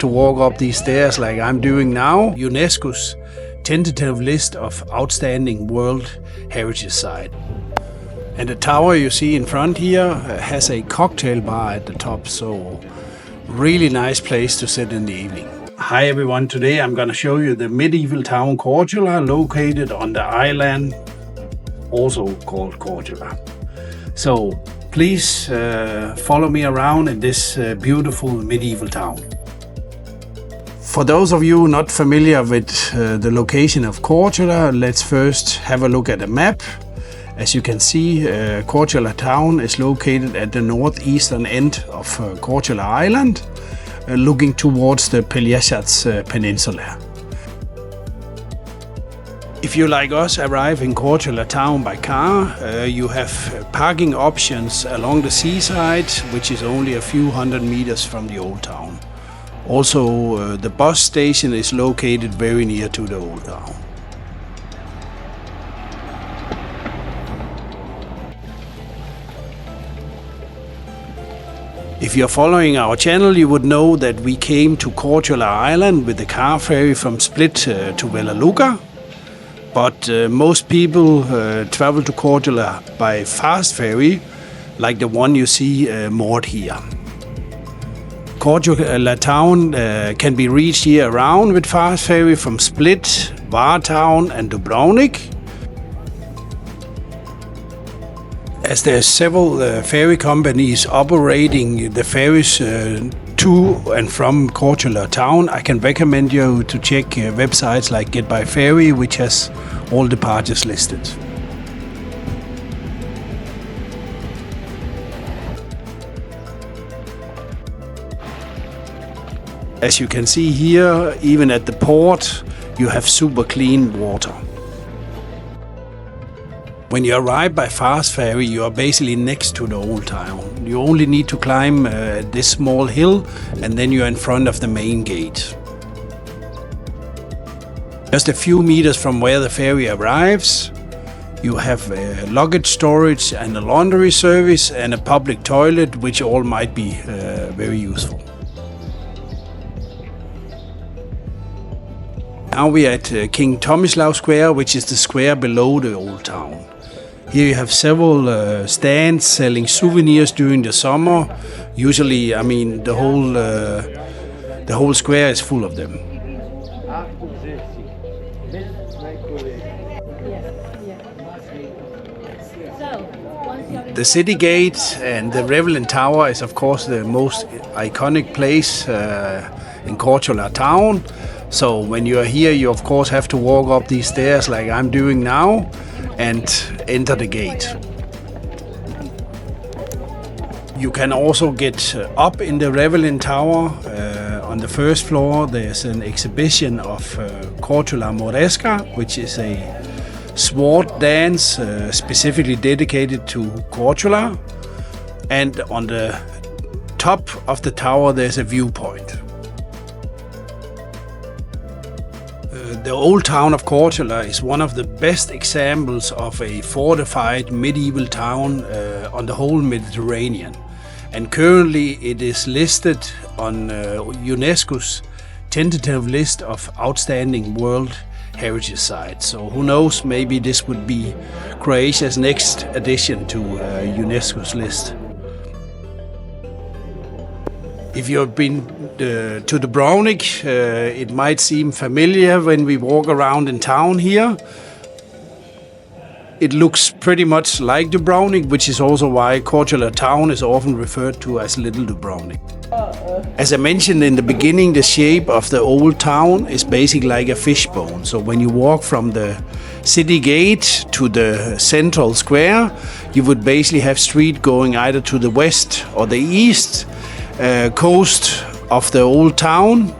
to walk up these stairs like I'm doing now. UNESCO's tentative list of outstanding World Heritage Site. And the tower you see in front here has a cocktail bar at the top, so really nice place to sit in the evening. Hi everyone, today I'm gonna show you the medieval town Korčula, located on the island also called Korčula. So please follow me around in this beautiful medieval town. For those of you not familiar with the location of Korčula, let's first have a look at the map. As you can see, Korčula town is located at the northeastern end of Korčula Island, looking towards the Pelješac Peninsula. If you, like us, arrive in Korčula town by car, you have parking options along the seaside, which is only a few hundred meters from the old town. Also, the bus station is located very near to the old town. If you're following our channel, you would know that we came to Korčula Island with the car ferry from Split to Vela Luka. But most people travel to Korčula by fast ferry, like the one you see moored here. Korčula town can be reached year-round with fast ferry from Split, Vartown and Dubrovnik. As there are several ferry companies operating the ferries to and from Korčula town, I can recommend you to check websites like Get by Ferry, which has all departures listed. As you can see here, even at the port, you have super clean water. When you arrive by fast ferry, you are basically next to the old town. You only need to climb this small hill and then you are in front of the main gate. Just a few meters from where the ferry arrives, you have luggage storage and a laundry service and a public toilet, which all might be very useful. Now we are at King Tomislav Square, which is the square below the old town. Here you have several stands selling souvenirs during the summer. Usually, I mean, the whole square is full of them. The city gate and the Revelin Tower is of course the most iconic place in Korčula town. So when you are here, you of course have to walk up these stairs like I'm doing now and enter the gate. You can also get up in the Revelin Tower. On the first floor there's an exhibition of Korčula Moreska, which is a sword dance specifically dedicated to Korčula. And on the top of the tower there's a viewpoint. The old town of Korčula is one of the best examples of a fortified medieval town on the whole Mediterranean. And currently it is listed on UNESCO's tentative list of outstanding World Heritage Sites. So who knows, maybe this would be Croatia's next addition to UNESCO's list. If you've been to Dubrovnik, it might seem familiar when we walk around in town here. It looks pretty much like Dubrovnik, which is also why Korčula town is often referred to as Little Dubrovnik. As I mentioned in the beginning, the shape of the old town is basically like a fishbone. So when you walk from the city gate to the central square, you would basically have street going either to the west or the east coast of the old town.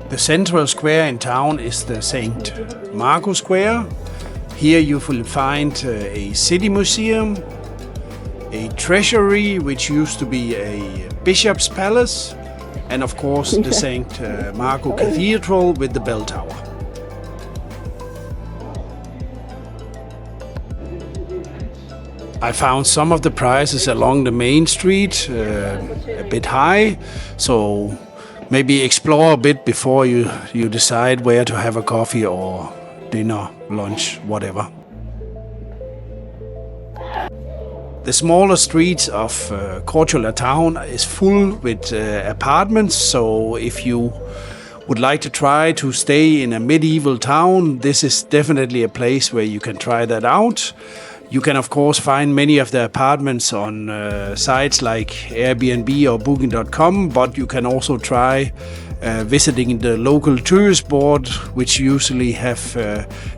The central square in town is the St. Marcus Square. Here you will find a city museum, a treasury which used to be a bishop's palace, and of course the St. Marco Cathedral with the bell tower. I found some of the prices along the main street a bit high, so maybe explore a bit before you decide where to have a coffee or dinner, lunch, whatever. The smaller streets of Korčula town is full with apartments, so if you would like to try to stay in a medieval town, this is definitely a place where you can try that out. You can of course find many of the apartments on sites like Airbnb or Booking.com, but you can also try visiting the local tourist board, which usually have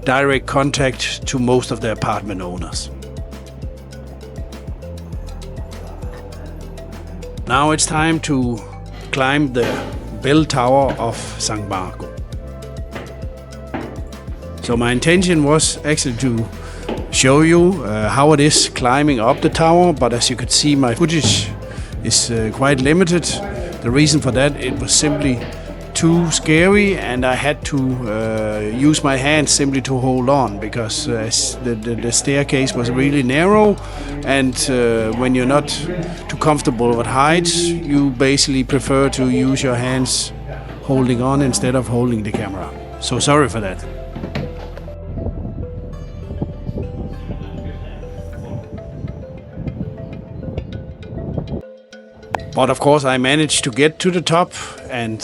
direct contact to most of the apartment owners. Now it's time to climb the bell tower of St. Marco. So my intention was actually to show you how it is climbing up the tower, but as you could see, my footage is quite limited. The reason for that, it was simply too scary, and I had to use my hands simply to hold on, because the staircase was really narrow, and when you're not too comfortable with heights, you basically prefer to use your hands holding on instead of holding the camera. So sorry for that. But of course I managed to get to the top and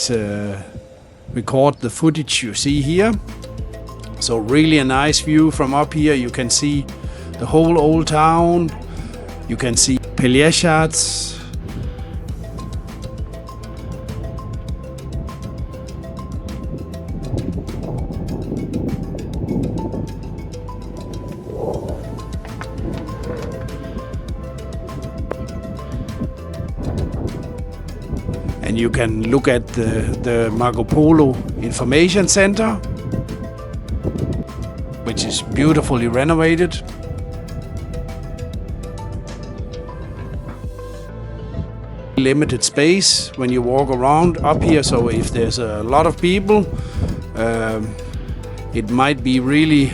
record the footage you see here. So really a nice view from up here. You can see the whole old town. You can see Pelješac. And you can look at the Marco Polo Information Center, which is beautifully renovated. Limited space when you walk around up here, so if there's a lot of people, it might be really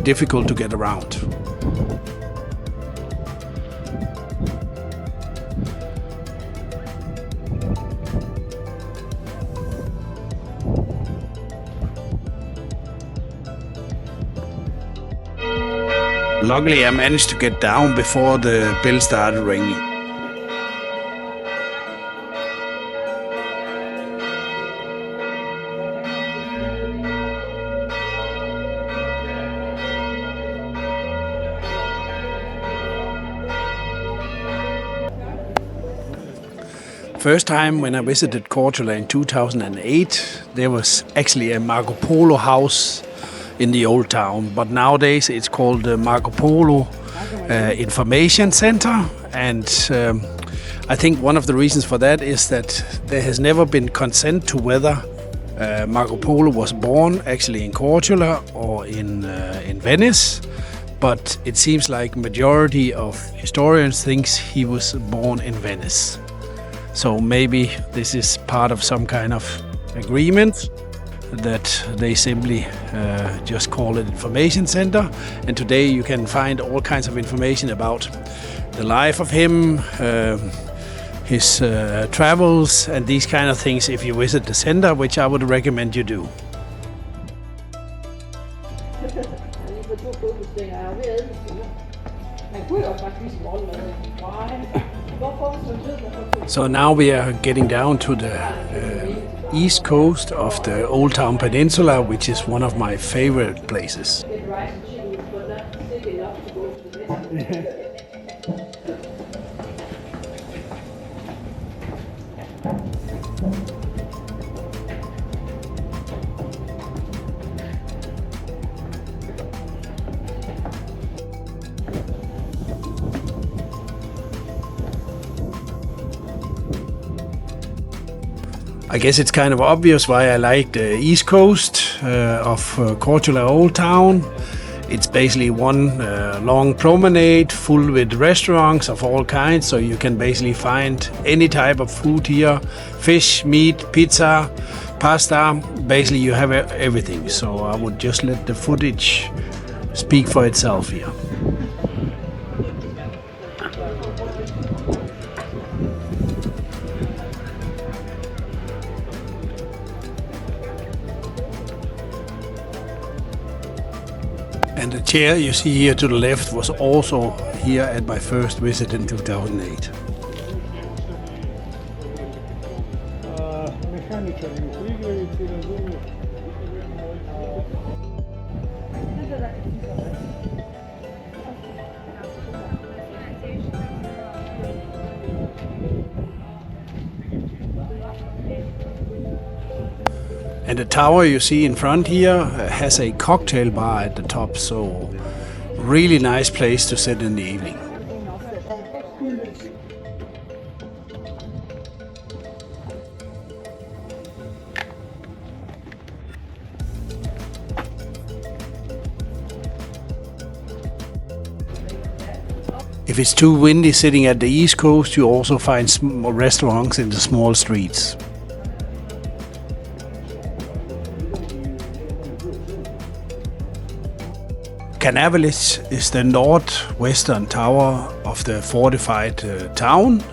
difficult to get around. Luckily, I managed to get down before the bell started ringing. First time when I visited Korčula in 2008, there was actually a Marco Polo house in the old town, but nowadays it's called the Marco Polo Information Center, and I think one of the reasons for that is that there has never been consent to whether Marco Polo was born actually in Korčula or in Venice, but it seems like majority of historians thinks he was born in Venice. So maybe this is part of some kind of agreement that they simply just call it Information Center. And today you can find all kinds of information about the life of him, his travels and these kind of things if you visit the center, which I would recommend you do. So now we are getting down to the east coast of the Old Town Peninsula, which is one of my favorite places. I guess it's kind of obvious why I like the east coast of Korčula Old Town. It's basically one long promenade full with restaurants of all kinds, so you can basically find any type of food here: fish, meat, pizza, pasta. Basically you have everything, so I would just let the footage speak for itself here. And the chair you see here to the left was also here at my first visit in 2008. And the tower you see in front here has a cocktail bar at the top, so really nice place to sit in the evening. If it's too windy sitting at the east coast, you also find small restaurants in the small streets. Canavelis is the northwestern tower of the fortified town.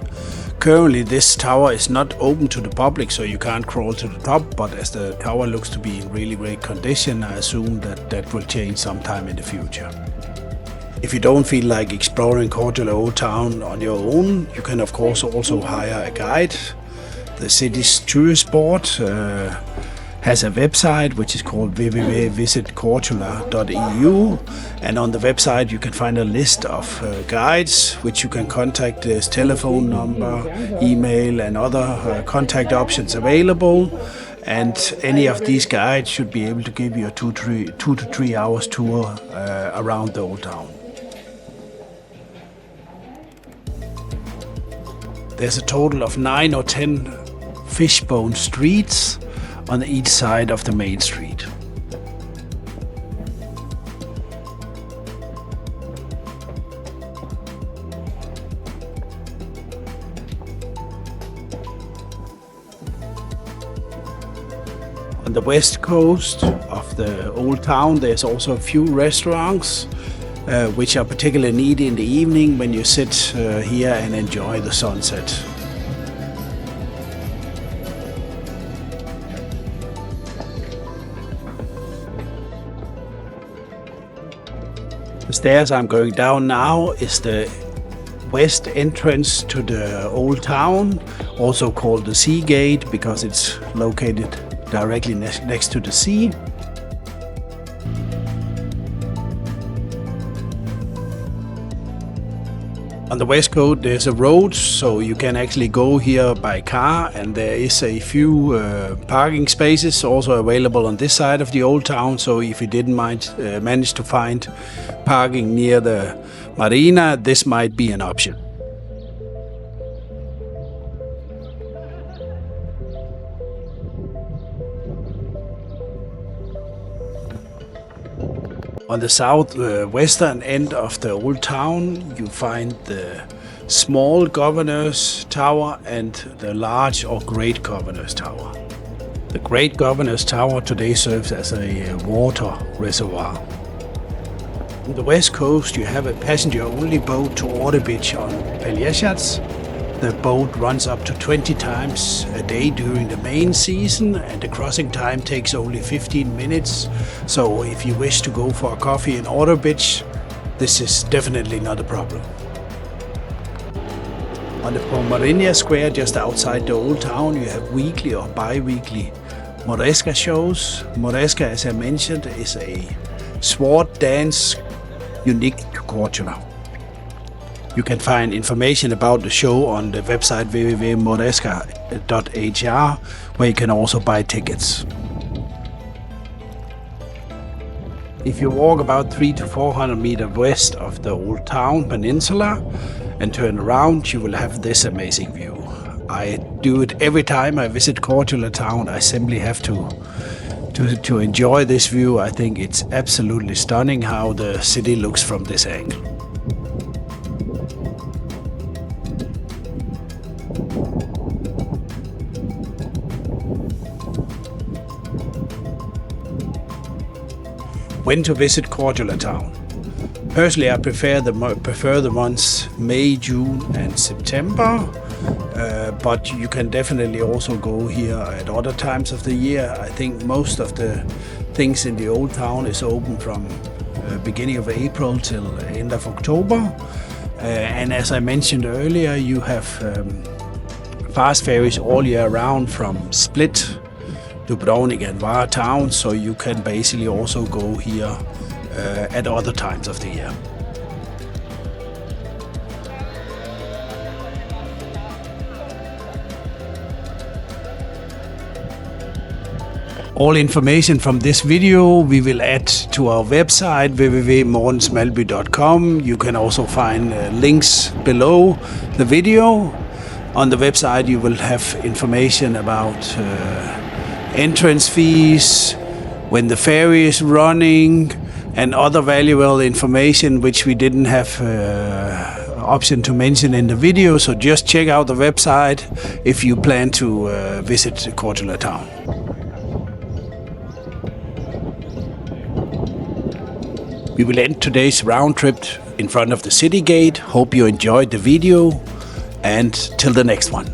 Currently this tower is not open to the public, so you can't crawl to the top, but as the tower looks to be in really great condition, I assume that will change sometime in the future. If you don't feel like exploring Korčula Old Town on your own, you can of course also hire a guide. The city's tourist board has a website which is called www.visitkorčula.eu, and on the website you can find a list of guides which you can contact. There's telephone number, email and other contact options available, and any of these guides should be able to give you a 2 to 3 hours tour around the old town. There's a total of 9 or 10 fishbone streets on each side of the main street. On the west coast of the old town, there's also a few restaurants which are particularly neat in the evening when you sit here and enjoy the sunset. The stairs I'm going down now is the west entrance to the old town, also called the Sea Gate because it's located directly next to the sea. On the west coast there's a road, so you can actually go here by car, and there is a few parking spaces also available on this side of the old town, so if you didn't manage to find parking near the marina, this might be an option. On the southwestern end of the old town, you find the small Governor's Tower and the large or Great Governor's Tower. The Great Governor's Tower today serves as a water reservoir. On the west coast, you have a passenger-only boat to Orebić on Pelješac. The boat runs up to 20 times a day during the main season, and the crossing time takes only 15 minutes. So if you wish to go for a coffee in Orebić, this is definitely not a problem. On the Pomerania Square just outside the old town, you have weekly or bi-weekly Moresca shows. Moresca, as I mentioned, is a sword dance unique to Korčula. You can find information about the show on the website www.moresca.hr, where you can also buy tickets. If you walk about 300 to 400 meters west of the old town peninsula and turn around, you will have this amazing view. I do it every time I visit Korčula town. I simply have to to enjoy this view. I think it's absolutely stunning how the city looks from this angle. When to visit Cordula Town? Personally, I prefer the months May, June and September, but you can definitely also go here at other times of the year. I think most of the things in the old town is open from beginning of April till end of October. And as I mentioned earlier, you have fast ferries all year round from Split, Dubrovnik and Var town, so you can basically also go here at other times of the year. All information from this video we will add to our website www.mortensmalby.com. You can also find links below the video. On the website you will have information about entrance fees, when the ferry is running, and other valuable information which we didn't have option to mention in the video. So just check out the website if you plan to visit Cordula Town. We will end today's round trip in front of the city gate. Hope you enjoyed the video, and till the next one.